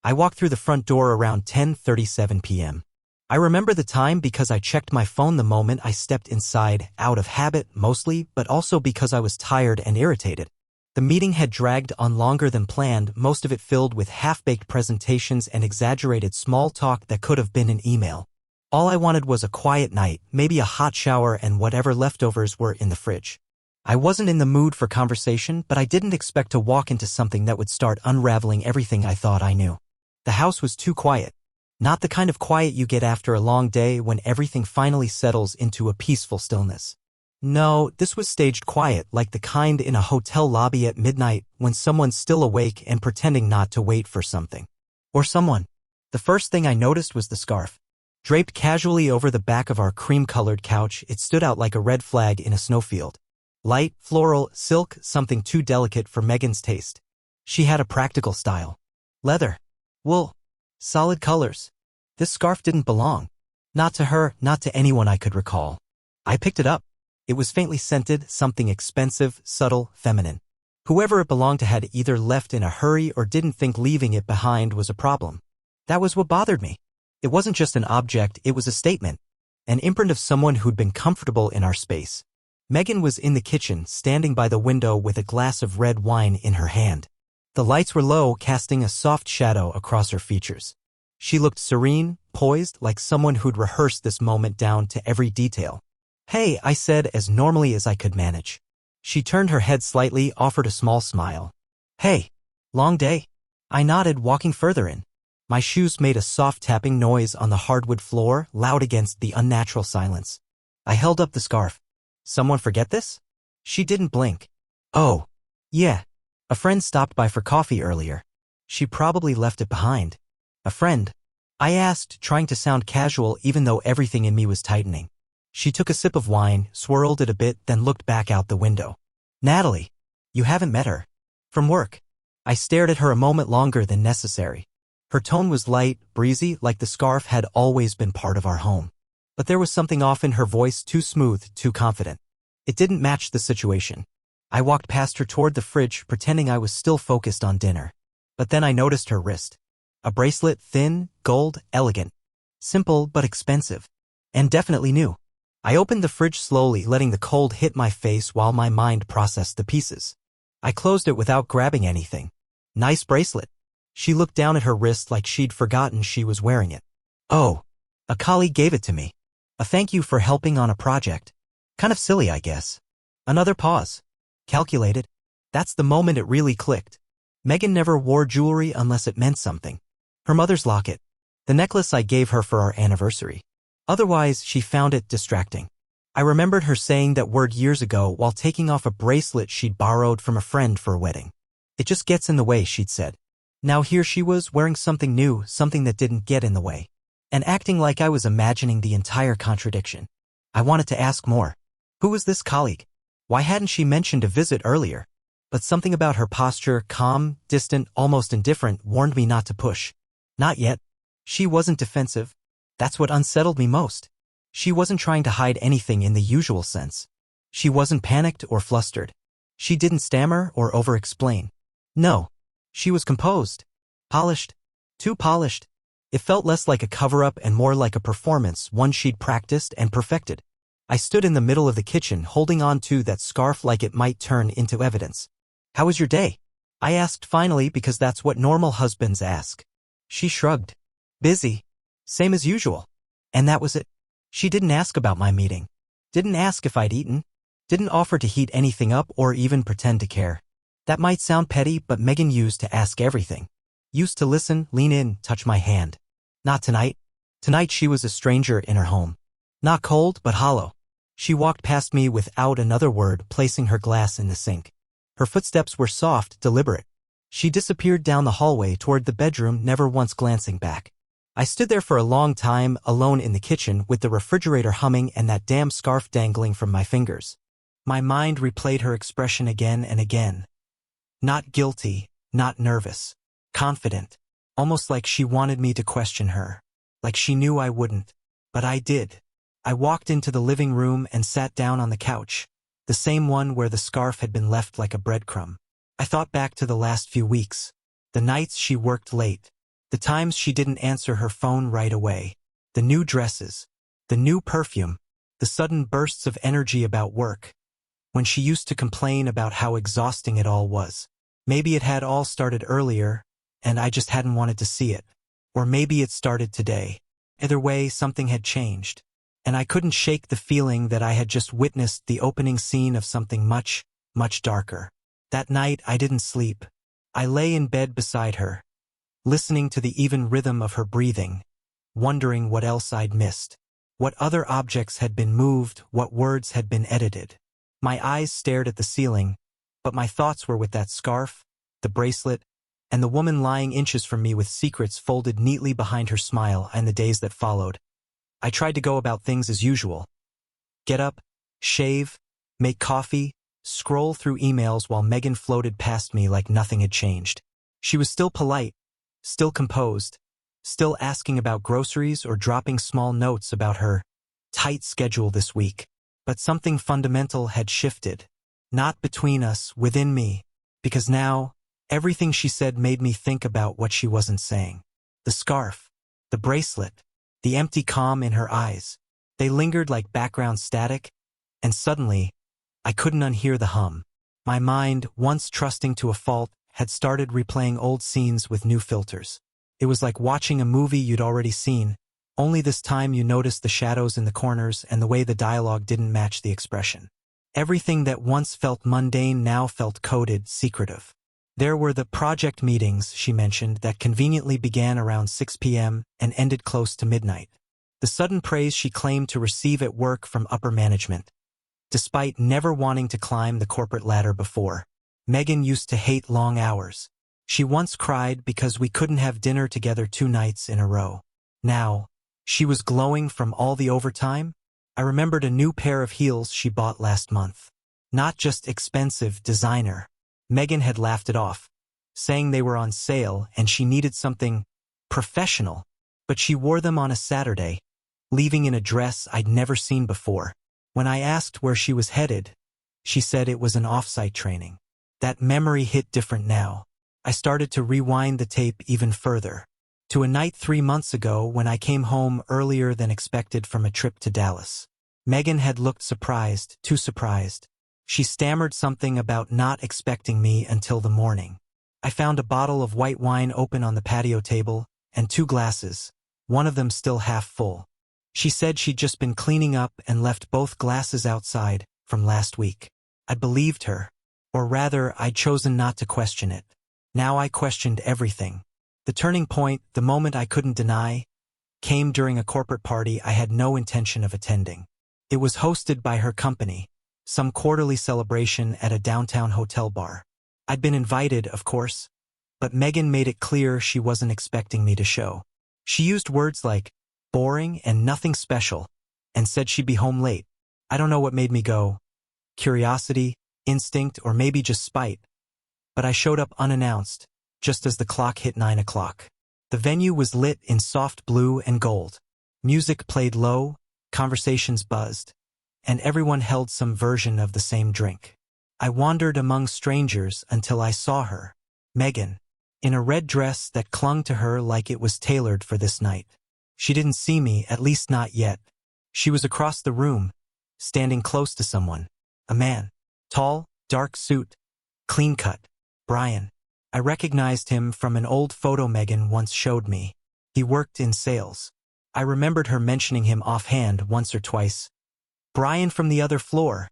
I walked through the front door around 10:37 p.m. I remember the time because I checked my phone the moment I stepped inside, out of habit mostly, but also because I was tired and irritated. The meeting had dragged on longer than planned, most of it filled with half-baked presentations and exaggerated small talk that could have been an email. All I wanted was a quiet night, maybe a hot shower and whatever leftovers were in the fridge. I wasn't in the mood for conversation, but I didn't expect to walk into something that would start unraveling everything I thought I knew. The house was too quiet. Not the kind of quiet you get after a long day when everything finally settles into a peaceful stillness. No, this was staged quiet, like the kind in a hotel lobby at midnight when someone's still awake and pretending not to wait for something. Or someone. The first thing I noticed was the scarf. Draped casually over the back of our cream-colored couch, it stood out like a red flag in a snowfield. Light, floral, silk, something too delicate for Megan's taste. She had a practical style. Leather. Wool. Solid colors. This scarf didn't belong. Not to her, not to anyone I could recall. I picked it up. It was faintly scented, something expensive, subtle, feminine. Whoever it belonged to had either left in a hurry or didn't think leaving it behind was a problem. That was what bothered me. It wasn't just an object, it was a statement. An imprint of someone who'd been comfortable in our space. Megan was in the kitchen, standing by the window with a glass of red wine in her hand. The lights were low, casting a soft shadow across her features. She looked serene, poised, like someone who'd rehearsed this moment down to every detail. "Hey," I said as normally as I could manage. She turned her head slightly, offered a small smile. "Hey, long day?" I nodded, walking further in. My shoes made a soft tapping noise on the hardwood floor, loud against the unnatural silence. I held up the scarf. "Someone forget this?" She didn't blink. "Oh, yeah. A friend stopped by for coffee earlier. She probably left it behind." "A friend?" I asked, trying to sound casual even though everything in me was tightening. She took a sip of wine, swirled it a bit, then looked back out the window. "Natalie, you haven't met her." "From work." I stared at her a moment longer than necessary. Her tone was light, breezy, like the scarf had always been part of our home. But there was something off in her voice, too smooth, too confident. It didn't match the situation. I walked past her toward the fridge, pretending I was still focused on dinner. But then I noticed her wrist. A bracelet, thin, gold, elegant. Simple, but expensive. And definitely new. I opened the fridge slowly, letting the cold hit my face while my mind processed the pieces. I closed it without grabbing anything. "Nice bracelet." She looked down at her wrist like she'd forgotten she was wearing it. "Oh, a colleague gave it to me. A thank you for helping on a project." Kind of silly, I guess. Another pause. Calculated. That's the moment it really clicked. Megan never wore jewelry unless it meant something. Her mother's locket. The necklace I gave her for our anniversary. Otherwise, she found it distracting. I remembered her saying that word years ago while taking off a bracelet she'd borrowed from a friend for a wedding. "It just gets in the way," she'd said. Now here she was, wearing something new, something that didn't get in the way. And acting like I was imagining the entire contradiction. I wanted to ask more. Who was this colleague? Why hadn't she mentioned a visit earlier? But something about her posture, calm, distant, almost indifferent, warned me not to push. Not yet. She wasn't defensive. That's what unsettled me most. She wasn't trying to hide anything in the usual sense. She wasn't panicked or flustered. She didn't stammer or over-explain. No. She was composed. Polished. Too polished. It felt less like a cover-up and more like a performance, one she'd practiced and perfected. I stood in the middle of the kitchen, holding on to that scarf like it might turn into evidence. "How was your day?" I asked finally, because that's what normal husbands ask. She shrugged. "Busy. Same as usual." And that was it. She didn't ask about my meeting. Didn't ask if I'd eaten. Didn't offer to heat anything up or even pretend to care. That might sound petty, but Megan used to ask everything. Used to listen, lean in, touch my hand. Not tonight. Tonight she was a stranger in her home. Not cold, but hollow. She walked past me without another word, placing her glass in the sink. Her footsteps were soft, deliberate. She disappeared down the hallway toward the bedroom, never once glancing back. I stood there for a long time, alone in the kitchen, with the refrigerator humming and that damn scarf dangling from my fingers. My mind replayed her expression again and again. Not guilty, not nervous. Confident. Almost like she wanted me to question her. Like she knew I wouldn't. But I did. I walked into the living room and sat down on the couch. The same one where the scarf had been left like a breadcrumb. I thought back to the last few weeks. The nights she worked late. The times she didn't answer her phone right away. The new dresses. The new perfume. The sudden bursts of energy about work. When she used to complain about how exhausting it all was. Maybe it had all started earlier, and I just hadn't wanted to see it. Or maybe it started today. Either way, something had changed. And I couldn't shake the feeling that I had just witnessed the opening scene of something much, much darker. That night, I didn't sleep. I lay in bed beside her, listening to the even rhythm of her breathing, wondering what else I'd missed. What other objects had been moved, what words had been edited. My eyes stared at the ceiling, but my thoughts were with that scarf, the bracelet, and the woman lying inches from me with secrets folded neatly behind her smile and the days that followed. I tried to go about things as usual. Get up, shave, make coffee, scroll through emails while Megan floated past me like nothing had changed. She was still polite, still composed, still asking about groceries or dropping small notes about her tight schedule this week. But something fundamental had shifted. Not between us, within me. Because now, everything she said made me think about what she wasn't saying. The scarf, the bracelet, the empty calm in her eyes. They lingered like background static, and suddenly, I couldn't unhear the hum. My mind, once trusting to a fault, had started replaying old scenes with new filters. It was like watching a movie you'd already seen, only this time you noticed the shadows in the corners and the way the dialogue didn't match the expression. Everything that once felt mundane now felt coded, secretive. There were the project meetings, she mentioned, that conveniently began around 6 p.m. and ended close to midnight. The sudden praise she claimed to receive at work from upper management. Despite never wanting to climb the corporate ladder before, Megan used to hate long hours. She once cried because we couldn't have dinner together 2 nights in a row. Now, she was glowing from all the overtime. I remembered a new pair of heels she bought last month. Not just expensive, designer. Megan had laughed it off, saying they were on sale and she needed something professional. But she wore them on a Saturday, leaving in a dress I'd never seen before. When I asked where she was headed, she said it was an off-site training. That memory hit different now. I started to rewind the tape even further. To a night 3 months ago when I came home earlier than expected from a trip to Dallas. Megan had looked surprised, too surprised. She stammered something about not expecting me until the morning. I found a bottle of white wine open on the patio table, and 2 glasses, one of them still half full. She said she'd just been cleaning up and left both glasses outside from last week. I believed her, or rather, I'd chosen not to question it. Now I questioned everything. The turning point, the moment I couldn't deny, came during a corporate party I had no intention of attending. It was hosted by her company, some quarterly celebration at a downtown hotel bar. I'd been invited, of course, but Megan made it clear she wasn't expecting me to show. She used words like boring and nothing special, and said she'd be home late. I don't know what made me go. Curiosity, instinct, or maybe just spite. But I showed up unannounced, just as the clock hit 9 o'clock. The venue was lit in soft blue and gold. Music played low, conversations buzzed, and everyone held some version of the same drink. I wandered among strangers until I saw her, Megan, in a red dress that clung to her like it was tailored for this night. She didn't see me, at least not yet. She was across the room, standing close to someone. A man. Tall, dark suit, clean-cut. Brian. I recognized him from an old photo Megan once showed me. He worked in sales. I remembered her mentioning him offhand once or twice. Brian from the other floor.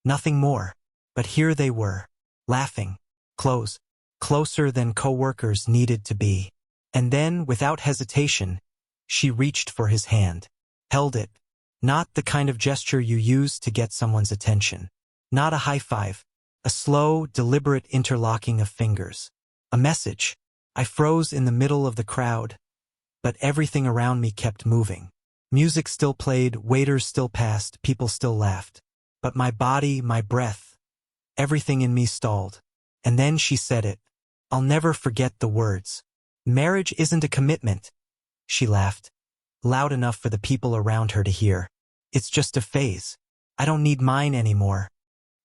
Nothing more. But here they were, laughing, closer than coworkers needed to be. And then, without hesitation, she reached for his hand. Held it. Not the kind of gesture you use to get someone's attention. Not a high five. A slow, deliberate interlocking of fingers. A message. I froze in the middle of the crowd, but everything around me kept moving. Music still played, waiters still passed, people still laughed. But my body, my breath, everything in me stalled. And then she said it. I'll never forget the words. Marriage isn't a commitment. She laughed, loud enough for the people around her to hear. It's just a phase. I don't need mine anymore.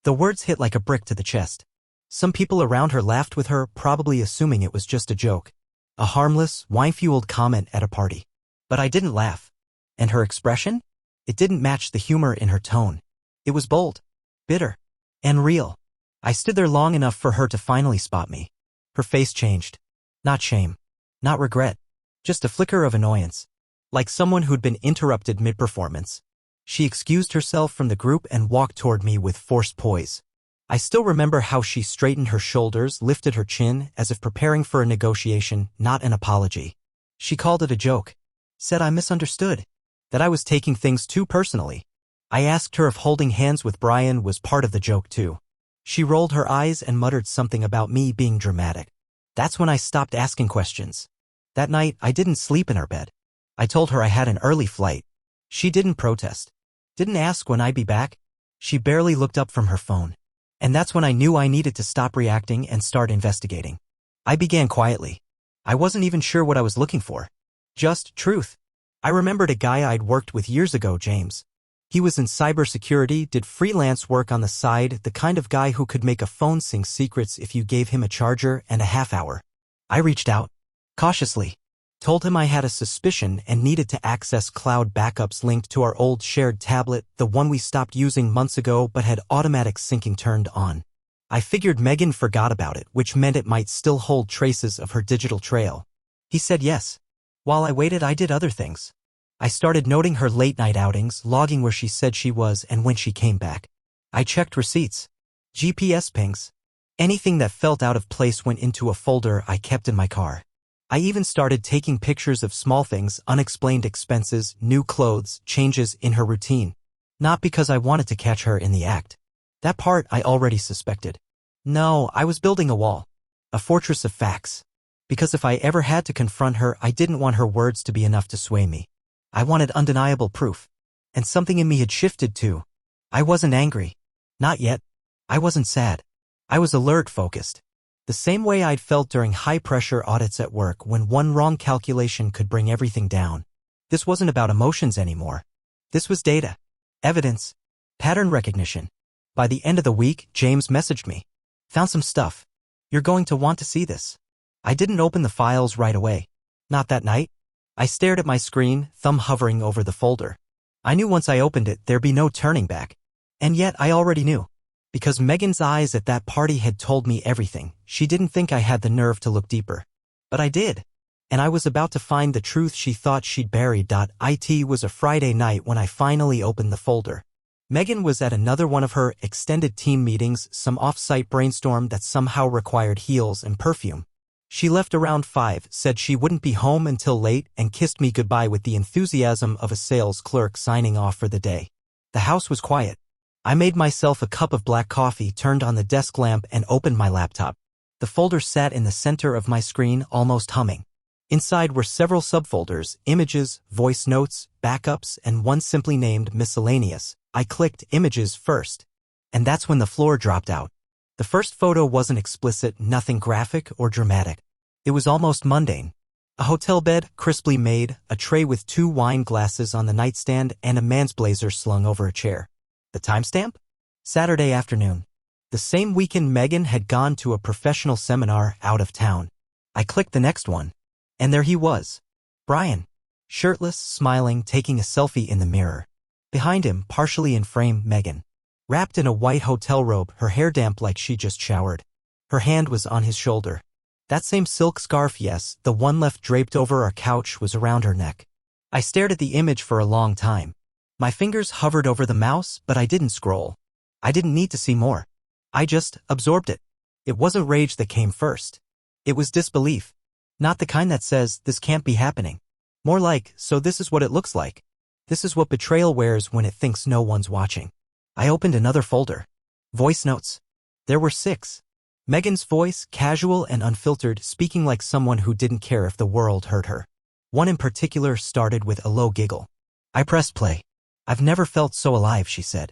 The words hit like a brick to the chest. Some people around her laughed with her, probably assuming it was just a joke. A harmless, wine-fueled comment at a party. But I didn't laugh. And her expression? It didn't match the humor in her tone. It was bold, bitter, and real. I stood there long enough for her to finally spot me. Her face changed. Not shame. Not regret. Just a flicker of annoyance. Like someone who'd been interrupted mid-performance. She excused herself from the group and walked toward me with forced poise. I still remember how she straightened her shoulders, lifted her chin, as if preparing for a negotiation, not an apology. She called it a joke. Said I misunderstood. That I was taking things too personally. I asked her if holding hands with Brian was part of the joke too. She rolled her eyes and muttered something about me being dramatic. That's when I stopped asking questions. That night, I didn't sleep in her bed. I told her I had an early flight. She didn't protest. Didn't ask when I'd be back. She barely looked up from her phone. And that's when I knew I needed to stop reacting and start investigating. I began quietly. I wasn't even sure what I was looking for. Just truth. I remembered a guy I'd worked with years ago, James. He was in cybersecurity, did freelance work on the side, the kind of guy who could make a phone sing secrets if you gave him a charger and a half hour. I reached out. Cautiously. Told him I had a suspicion and needed to access cloud backups linked to our old shared tablet, the one we stopped using months ago but had automatic syncing turned on. I figured Megan forgot about it, which meant it might still hold traces of her digital trail. He said yes. While I waited, I did other things. I started noting her late-night outings, logging where she said she was and when she came back. I checked receipts. GPS pings. Anything that felt out of place went into a folder I kept in my car. I even started taking pictures of small things, unexplained expenses, new clothes, changes in her routine. Not because I wanted to catch her in the act. That part I already suspected. No, I was building a wall. A fortress of facts. Because if I ever had to confront her, I didn't want her words to be enough to sway me. I wanted undeniable proof. And something in me had shifted too. I wasn't angry. Not yet. I wasn't sad. I was alert, focused. The same way I'd felt during high-pressure audits at work when one wrong calculation could bring everything down. This wasn't about emotions anymore. This was data. Evidence. Pattern recognition. By the end of the week, James messaged me. Found some stuff. You're going to want to see this. I didn't open the files right away. Not that night. I stared at my screen, thumb hovering over the folder. I knew once I opened it, there'd be no turning back. And yet I already knew. Because Megan's eyes at that party had told me everything, she didn't think I had the nerve to look deeper. But I did. And I was about to find the truth she thought she'd buried. It was a Friday night when I finally opened the folder. Megan was at another one of her extended team meetings, some off-site brainstorm that somehow required heels and perfume. She left around 5, said she wouldn't be home until late, and kissed me goodbye with the enthusiasm of a sales clerk signing off for the day. The house was quiet. I made myself a cup of black coffee, turned on the desk lamp, and opened my laptop. The folder sat in the center of my screen, almost humming. Inside were several subfolders, images, voice notes, backups, and one simply named miscellaneous. I clicked images first. And that's when the floor dropped out. The first photo wasn't explicit, nothing graphic or dramatic. It was almost mundane. A hotel bed, crisply made, a tray with 2 wine glasses on the nightstand, and a man's blazer slung over a chair. The timestamp? Saturday afternoon. The same weekend Megan had gone to a professional seminar out of town. I clicked the next one. And there he was. Brian. Shirtless, smiling, taking a selfie in the mirror. Behind him, partially in frame, Megan. Wrapped in a white hotel robe, her hair damp like she just showered. Her hand was on his shoulder. That same silk scarf, yes, the one left draped over our couch, was around her neck. I stared at the image for a long time. My fingers hovered over the mouse, but I didn't scroll. I didn't need to see more. I just absorbed it. It wasn't rage that came first. It was disbelief. Not the kind that says, this can't be happening. More like, so this is what it looks like. This is what betrayal wears when it thinks no one's watching. I opened another folder. Voice notes. There were 6. Megan's voice, casual and unfiltered, speaking like someone who didn't care if the world heard her. One in particular started with a low giggle. I pressed play. I've never felt so alive, she said.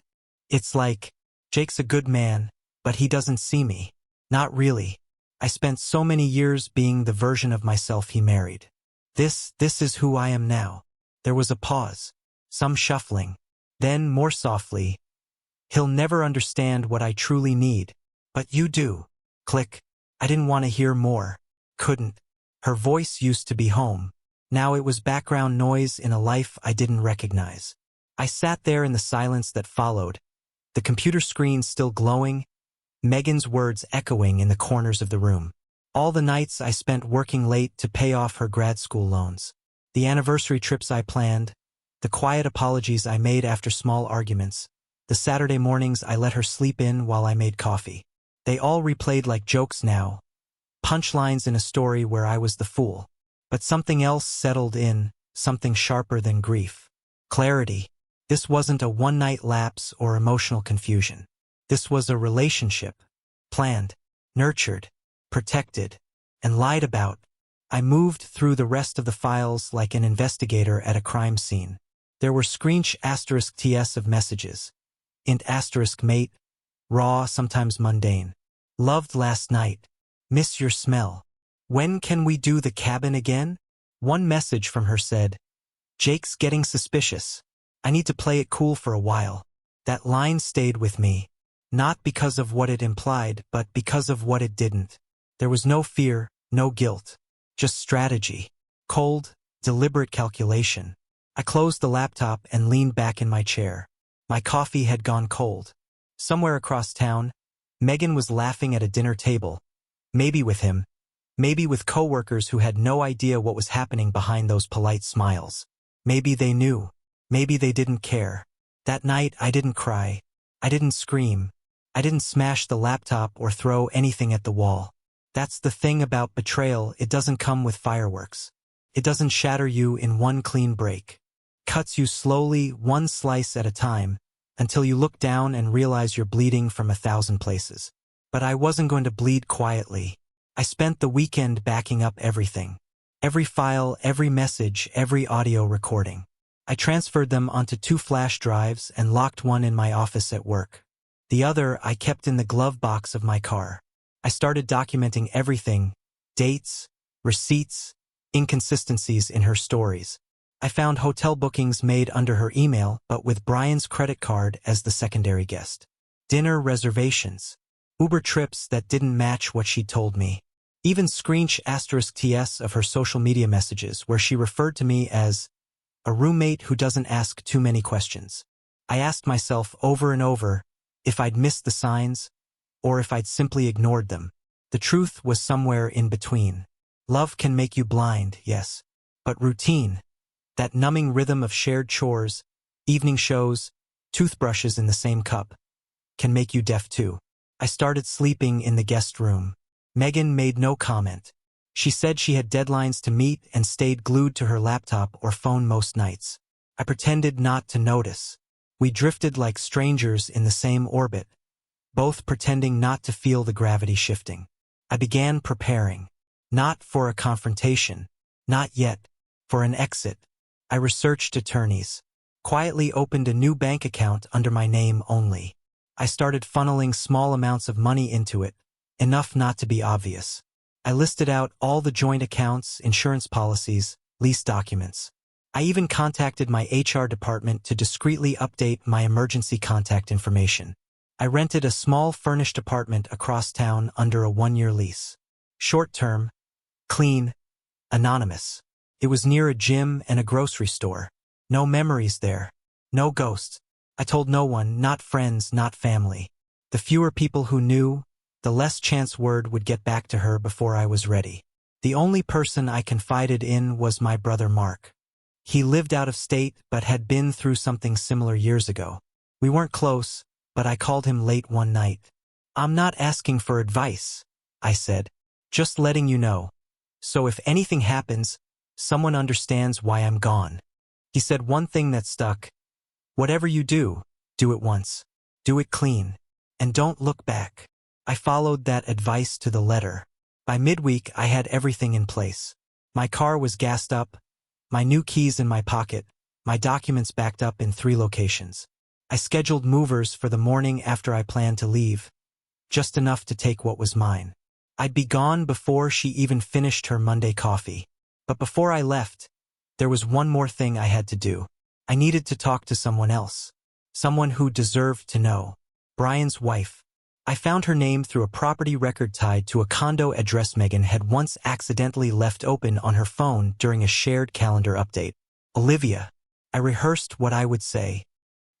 It's like, Jake's a good man, but he doesn't see me. Not really. I spent so many years being the version of myself he married. This is who I am now. There was a pause. Some shuffling. Then, more softly, he'll never understand what I truly need. But you do. Click. I didn't want to hear more. Couldn't. Her voice used to be home. Now it was background noise in a life I didn't recognize. I sat there in the silence that followed, the computer screen still glowing, Megan's words echoing in the corners of the room. All the nights I spent working late to pay off her grad school loans. The anniversary trips I planned, the quiet apologies I made after small arguments, the Saturday mornings I let her sleep in while I made coffee. They all replayed like jokes now, punchlines in a story where I was the fool. But something else settled in, something sharper than grief. Clarity. This wasn't a one-night lapse or emotional confusion. This was a relationship. Planned, nurtured, protected, and lied about. I moved through the rest of the files like an investigator at a crime scene. There were **TS of messages. int *mate, raw, sometimes mundane. Loved last night. Miss your smell. When can we do the cabin again? One message from her said, Jake's getting suspicious. I need to play it cool for a while. That line stayed with me, not because of what it implied, but because of what it didn't. There was no fear, no guilt, just strategy. Cold, deliberate calculation. I closed the laptop and leaned back in my chair. My coffee had gone cold. Somewhere across town, Megan was laughing at a dinner table. Maybe with him. Maybe with coworkers who had no idea what was happening behind those polite smiles. Maybe they knew. Maybe they didn't care. That night I didn't cry. I didn't scream. I didn't smash the laptop or throw anything at the wall. That's the thing about betrayal, it doesn't come with fireworks. It doesn't shatter you in one clean break. Cuts you slowly, one slice at a time, until you look down and realize you're bleeding from 1,000 places. But I wasn't going to bleed quietly. I spent the weekend backing up everything. Every file, every message, every audio recording. I transferred them onto 2 flash drives and locked one in my office at work. The other I kept in the glove box of my car. I started documenting everything, dates, receipts, inconsistencies in her stories. I found hotel bookings made under her email but with Brian's credit card as the secondary guest. Dinner reservations. Uber trips that didn't match what she told me. Even **TS of her social media messages where she referred to me as a roommate who doesn't ask too many questions. I asked myself over and over if I'd missed the signs or if I'd simply ignored them. The truth was somewhere in between. Love can make you blind, yes, but routine, that numbing rhythm of shared chores, evening shows, toothbrushes in the same cup, can make you deaf too. I started sleeping in the guest room. Megan made no comment. She said she had deadlines to meet and stayed glued to her laptop or phone most nights. I pretended not to notice. We drifted like strangers in the same orbit, both pretending not to feel the gravity shifting. I began preparing. Not for a confrontation. Not yet. For an exit. I researched attorneys. Quietly opened a new bank account under my name only. I started funneling small amounts of money into it, enough not to be obvious. I listed out all the joint accounts, insurance policies, lease documents. I even contacted my HR department to discreetly update my emergency contact information. I rented a small furnished apartment across town under a 1-year lease. Short-term, clean, anonymous. It was near a gym and a grocery store. No memories there. No ghosts. I told no one, not friends, not family. The fewer people who knew, the less chance word would get back to her before I was ready. The only person I confided in was my brother Mark. He lived out of state but had been through something similar years ago. We weren't close, but I called him late one night. "I'm not asking for advice," I said. "Just letting you know. So if anything happens, someone understands why I'm gone." He said one thing that stuck. "Whatever you do, do it once. Do it clean. And don't look back." I followed that advice to the letter. By midweek, I had everything in place. My car was gassed up, my new keys in my pocket, my documents backed up in 3 locations. I scheduled movers for the morning after I planned to leave, just enough to take what was mine. I'd be gone before she even finished her Monday coffee. But before I left, there was one more thing I had to do. I needed to talk to someone else. Someone who deserved to know. Brian's wife. I found her name through a property record tied to a condo address Megan had once accidentally left open on her phone during a shared calendar update. Olivia. I rehearsed what I would say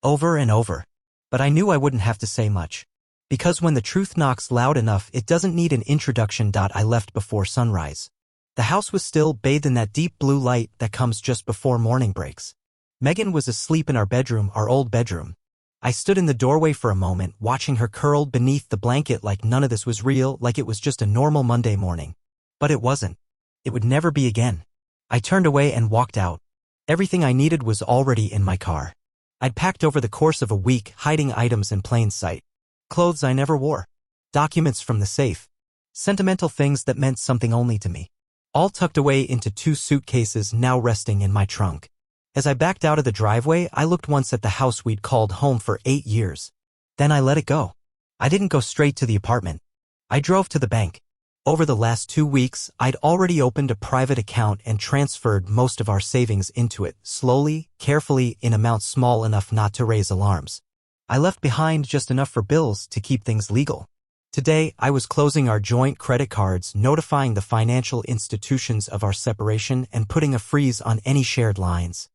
over and over, but I knew I wouldn't have to say much. Because when the truth knocks loud enough, it doesn't need an introduction. I left before sunrise. The house was still bathed in that deep blue light that comes just before morning breaks. Megan was asleep in our bedroom, our old bedroom. I stood in the doorway for a moment, watching her curled beneath the blanket like none of this was real, like it was just a normal Monday morning. But it wasn't. It would never be again. I turned away and walked out. Everything I needed was already in my car. I'd packed over the course of a week, hiding items in plain sight. Clothes I never wore. Documents from the safe. Sentimental things that meant something only to me. All tucked away into 2 suitcases now resting in my trunk. As I backed out of the driveway, I looked once at the house we'd called home for 8 years. Then I let it go. I didn't go straight to the apartment. I drove to the bank. Over the last 2 weeks, I'd already opened a private account and transferred most of our savings into it, slowly, carefully, in amounts small enough not to raise alarms. I left behind just enough for bills to keep things legal. Today, I was closing our joint credit cards, notifying the financial institutions of our separation, and putting a freeze on any shared lines.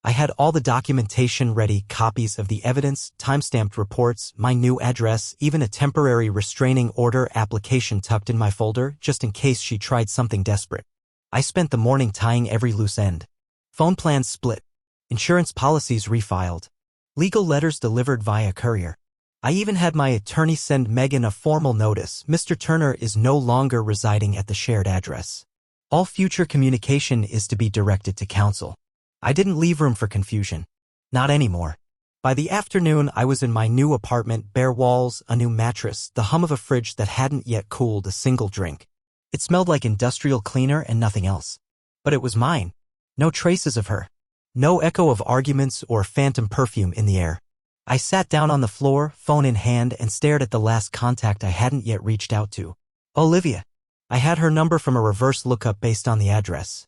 I had all the documentation ready, copies of the evidence, timestamped reports, my new address, even a temporary restraining order application tucked in my folder, just in case she tried something desperate. I spent the morning tying every loose end. Phone plans split. Insurance policies refiled. Legal letters delivered via courier. I even had my attorney send Megan a formal notice. Mr. Turner is no longer residing at the shared address. All future communication is to be directed to counsel. I didn't leave room for confusion. Not anymore. By the afternoon, I was in my new apartment, bare walls, a new mattress, the hum of a fridge that hadn't yet cooled a single drink. It smelled like industrial cleaner and nothing else. But it was mine. No traces of her. No echo of arguments or phantom perfume in the air. I sat down on the floor, phone in hand, and stared at the last contact I hadn't yet reached out to. Olivia. I had her number from a reverse lookup based on the address.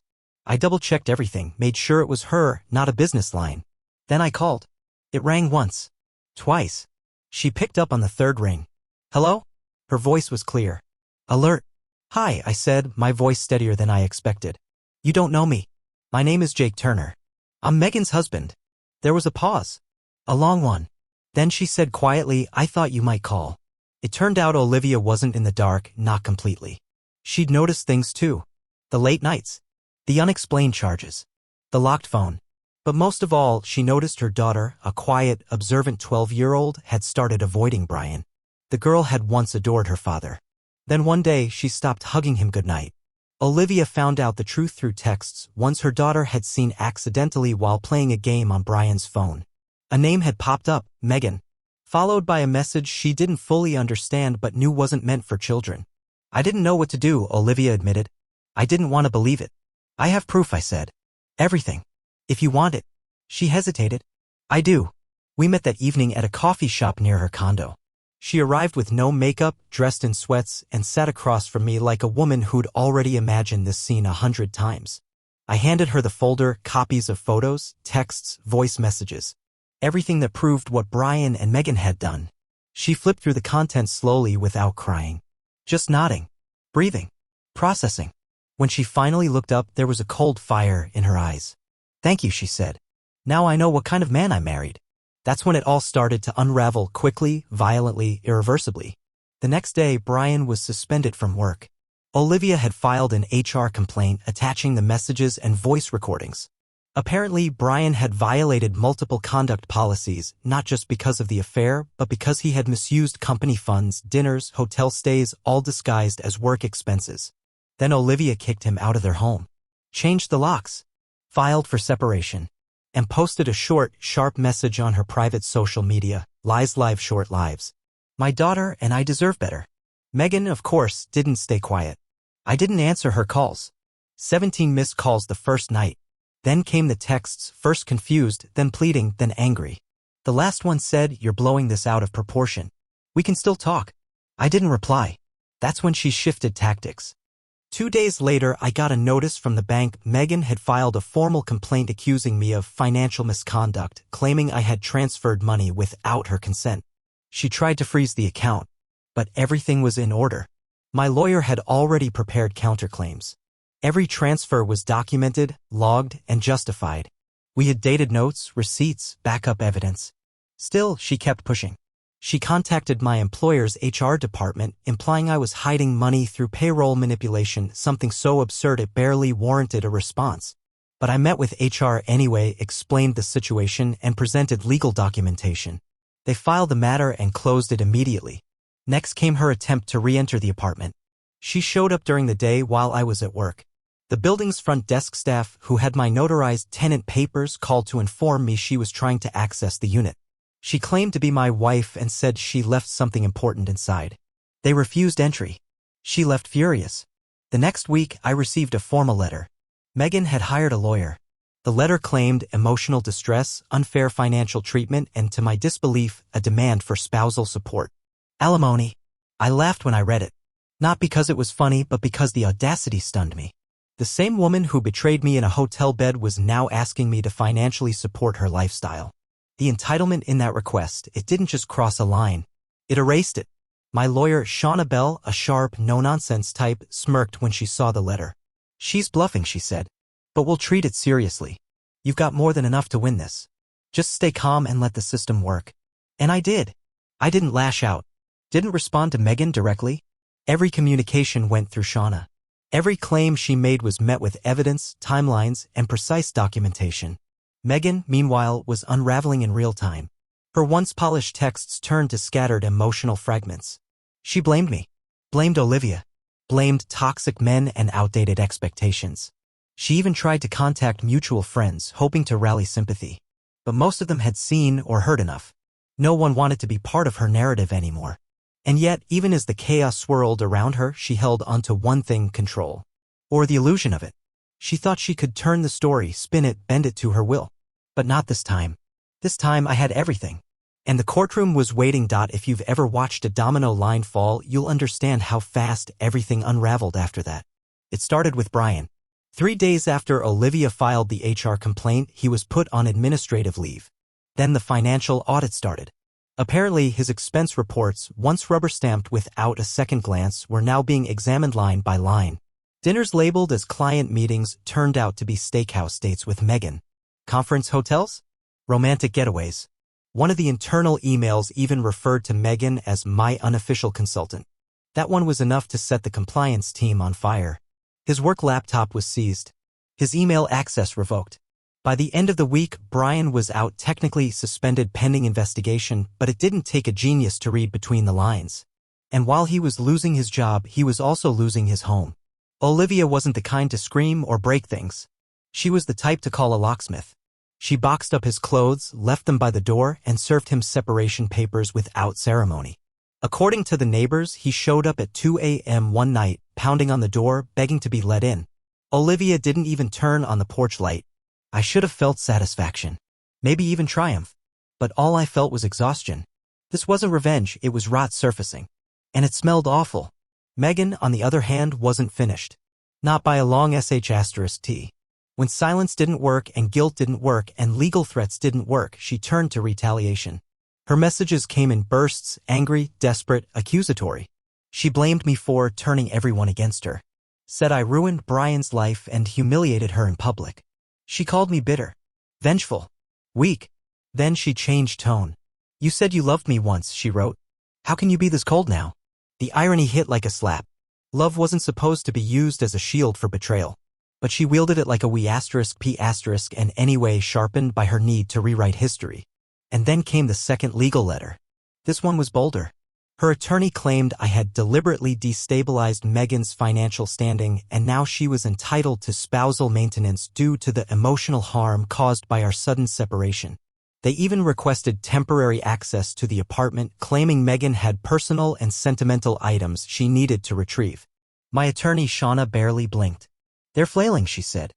I double-checked everything, made sure it was her, not a business line. Then I called. It rang once. Twice. She picked up on the third ring. Hello? Her voice was clear. Alert. Hi, I said, my voice steadier than I expected. You don't know me. My name is Jake Turner. I'm Megan's husband. There was a pause. A long one. Then she said quietly, I thought you might call. It turned out Olivia wasn't in the dark, not completely. She'd noticed things too. The late nights. The unexplained charges. The locked phone. But most of all, she noticed her daughter, a quiet, observant 12-year-old, had started avoiding Brian. The girl had once adored her father. Then one day, she stopped hugging him goodnight. Olivia found out the truth through texts once her daughter had seen accidentally while playing a game on Brian's phone. A name had popped up, Megan, followed by a message she didn't fully understand but knew wasn't meant for children. I didn't know what to do, Olivia admitted. I didn't want to believe it. I have proof, I said. Everything. If you want it. She hesitated. I do. We met that evening at a coffee shop near her condo. She arrived with no makeup, dressed in sweats, and sat across from me like a woman who'd already imagined this scene 100 times. I handed her the folder, copies of photos, texts, voice messages. Everything that proved what Brian and Megan had done. She flipped through the contents slowly without crying. Just nodding. Breathing. Processing. When she finally looked up, there was a cold fire in her eyes. Thank you, she said. Now I know what kind of man I married. That's when it all started to unravel quickly, violently, irreversibly. The next day, Brian was suspended from work. Olivia had filed an HR complaint attaching the messages and voice recordings. Apparently, Brian had violated multiple conduct policies, not just because of the affair, but because he had misused company funds, dinners, hotel stays, all disguised as work expenses. Then Olivia kicked him out of their home, changed the locks, filed for separation, and posted a short, sharp message on her private social media, lies live short lives. My daughter and I deserve better. Megan, of course, didn't stay quiet. I didn't answer her calls. 17 missed calls the first night. Then came the texts, first confused, then pleading, then angry. The last one said, "You're blowing this out of proportion. We can still talk." I didn't reply. That's when she shifted tactics. 2 days later, I got a notice from the bank. Megan had filed a formal complaint accusing me of financial misconduct, claiming I had transferred money without her consent. She tried to freeze the account. but everything was in order. My lawyer had already prepared counterclaims. Every transfer was documented, logged, and justified. We had dated notes, receipts, backup evidence. Still, she kept pushing. She contacted my employer's HR department, implying I was hiding money through payroll manipulation, something so absurd it barely warranted a response. But I met with HR anyway, explained the situation, and presented legal documentation. They filed the matter and closed it immediately. Next came her attempt to re-enter the apartment. She showed up during the day while I was at work. The building's front desk staff, who had my notarized tenant papers, called to inform me she was trying to access the unit. She claimed to be my wife and said she left something important inside. They refused entry. She left furious. The next week, I received a formal letter. Megan had hired a lawyer. The letter claimed emotional distress, unfair financial treatment, and, to my disbelief, a demand for spousal support. Alimony. I laughed when I read it. Not because it was funny, but because the audacity stunned me. The same woman who betrayed me in a hotel bed was now asking me to financially support her lifestyle. The entitlement in that request, it didn't just cross a line. It erased it. My lawyer, Shauna Bell, a sharp, no-nonsense type, smirked when she saw the letter. "She's bluffing," she said. "But we'll treat it seriously. You've got more than enough to win this. Just stay calm and let the system work." And I did. I didn't lash out. Didn't respond to Megan directly. Every communication went through Shauna. Every claim she made was met with evidence, timelines, and precise documentation. Megan, meanwhile, was unraveling in real time. Her once polished texts turned to scattered emotional fragments. She blamed me. Blamed Olivia. Blamed toxic men and outdated expectations. She even tried to contact mutual friends, hoping to rally sympathy. But most of them had seen or heard enough. No one wanted to be part of her narrative anymore. And yet, even as the chaos swirled around her, she held onto one thing: control. Or the illusion of it. She thought she could turn the story, spin it, bend it to her will. But not this time. This time I had everything. And the courtroom was waiting. If you've ever watched a domino line fall, you'll understand how fast everything unraveled after that. It started with Brian. 3 days after Olivia filed the HR complaint, he was put on administrative leave. Then the financial audit started. Apparently, his expense reports, once rubber-stamped without a second glance, were now being examined line by line. Dinners labeled as client meetings turned out to be steakhouse dates with Megan. Conference hotels? Romantic getaways. One of the internal emails even referred to Megan as my unofficial consultant. That one was enough to set the compliance team on fire. His work laptop was seized. His email access revoked. By the end of the week, Brian was out, technically suspended pending investigation, but it didn't take a genius to read between the lines. And while he was losing his job, he was also losing his home. Olivia wasn't the kind to scream or break things. She was the type to call a locksmith. She boxed up his clothes, left them by the door, and served him separation papers without ceremony. According to the neighbors, he showed up at 2 a.m. one night, pounding on the door, begging to be let in. Olivia didn't even turn on the porch light. I should have felt satisfaction. Maybe even triumph. But all I felt was exhaustion. This wasn't revenge, it was rot surfacing. And it smelled awful. Megan, on the other hand, wasn't finished. Not by a long sh*t. When silence didn't work and guilt didn't work and legal threats didn't work, she turned to retaliation. Her messages came in bursts, angry, desperate, accusatory. She blamed me for turning everyone against her. Said I ruined Brian's life and humiliated her in public. She called me bitter, vengeful, weak. Then she changed tone. "You said you loved me once," she wrote. "How can you be this cold now?" The irony hit like a slap. Love wasn't supposed to be used as a shield for betrayal. But she wielded it like a P*, and anyway sharpened by her need to rewrite history. And then came the second legal letter. This one was bolder. Her attorney claimed I had deliberately destabilized Megan's financial standing, and now she was entitled to spousal maintenance due to the emotional harm caused by our sudden separation. They even requested temporary access to the apartment, claiming Megan had personal and sentimental items she needed to retrieve. My attorney Shauna barely blinked. "They're flailing," she said.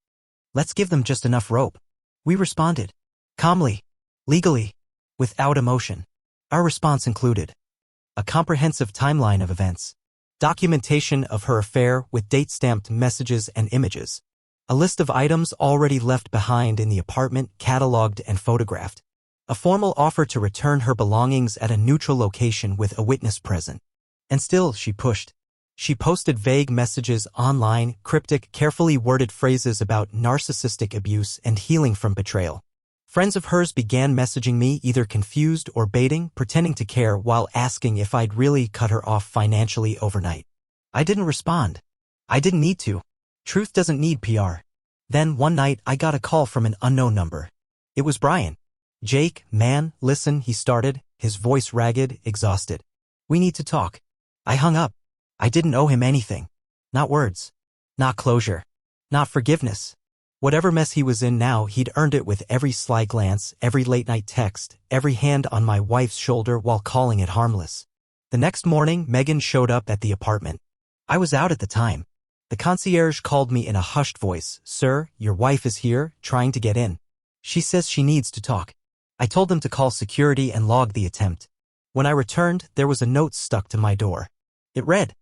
"Let's give them just enough rope." We responded. Calmly. Legally. Without emotion. Our response included a comprehensive timeline of events, documentation of her affair with date-stamped messages and images, a list of items already left behind in the apartment, cataloged and photographed, a formal offer to return her belongings at a neutral location with a witness present, And still, she pushed. She posted vague messages online, cryptic, carefully worded phrases about narcissistic abuse and healing from betrayal. Friends of hers began messaging me, either confused or baiting, pretending to care while asking if I'd really cut her off financially overnight. I didn't respond. I didn't need to. Truth doesn't need PR. Then, one night, I got a call from an unknown number. It was Brian. "Jake, man, listen," he started, his voice ragged, exhausted. "We need to talk." I hung up. I didn't owe him anything. Not words. Not closure. Not forgiveness. Whatever mess he was in now, he'd earned it with every sly glance, every late-night text, every hand on my wife's shoulder while calling it harmless. The next morning, Megan showed up at the apartment. I was out at the time. The concierge called me in a hushed voice. "Sir, your wife is here, trying to get in. She says she needs to talk." I told them to call security and log the attempt. When I returned, there was a note stuck to my door. It read,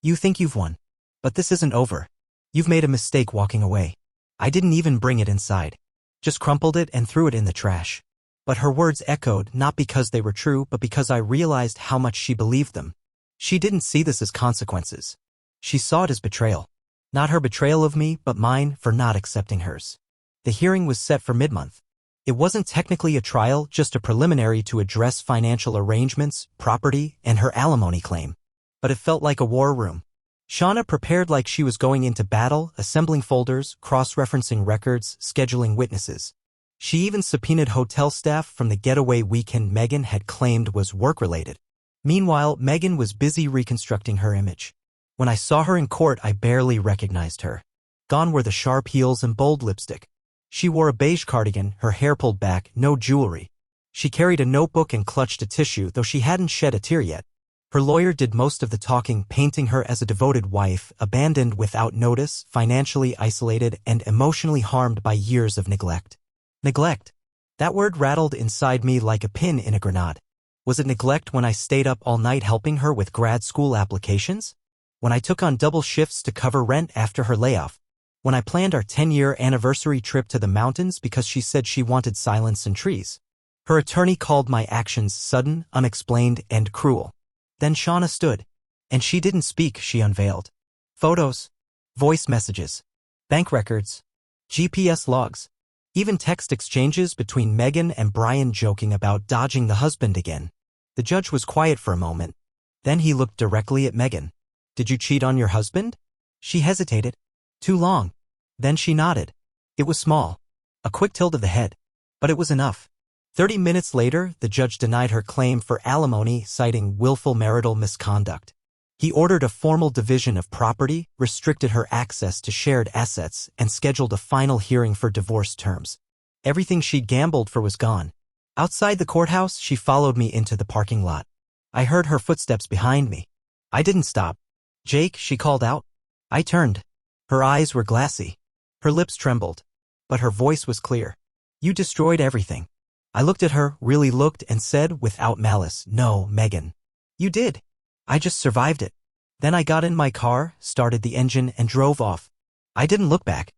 "You think you've won. But this isn't over. You've made a mistake walking away." I didn't even bring it inside. Just crumpled it and threw it in the trash. But her words echoed, not because they were true, but because I realized how much she believed them. She didn't see this as consequences. She saw it as betrayal. Not her betrayal of me, but mine for not accepting hers. The hearing was set for mid-month. It wasn't technically a trial, just a preliminary to address financial arrangements, property, and her alimony claim. But it felt like a war room. Shauna prepared like she was going into battle, assembling folders, cross-referencing records, scheduling witnesses. She even subpoenaed hotel staff from the getaway weekend Megan had claimed was work-related. Meanwhile, Megan was busy reconstructing her image. When I saw her in court, I barely recognized her. Gone were the sharp heels and bold lipstick. She wore a beige cardigan, her hair pulled back, no jewelry. She carried a notebook and clutched a tissue, though she hadn't shed a tear yet. Her lawyer did most of the talking, painting her as a devoted wife, abandoned without notice, financially isolated, and emotionally harmed by years of neglect. Neglect. That word rattled inside me like a pin in a grenade. Was it neglect when I stayed up all night helping her with grad school applications? When I took on double shifts to cover rent after her layoff? When I planned our 10-year anniversary trip to the mountains because she said she wanted silence and trees? Her attorney called my actions sudden, unexplained, and cruel. Then Shauna stood. And she didn't speak, she unveiled. Photos. Voice messages. Bank records. GPS logs. Even text exchanges between Megan and Brian joking about dodging the husband again. The judge was quiet for a moment. Then he looked directly at Megan. "Did you cheat on your husband?" She hesitated. Too long. Then she nodded. It was small. A quick tilt of the head. But it was enough. 30 minutes later, the judge denied her claim for alimony, citing willful marital misconduct. He ordered a formal division of property, restricted her access to shared assets, and scheduled a final hearing for divorce terms. Everything she'd gambled for was gone. Outside the courthouse, she followed me into the parking lot. I heard her footsteps behind me. I didn't stop. "Jake," she called out. I turned. Her eyes were glassy. Her lips trembled. But her voice was clear. "You destroyed everything." I looked at her, really looked, and said without malice, "No, Megan. You did. I just survived it." Then I got in my car, started the engine, and drove off. I didn't look back.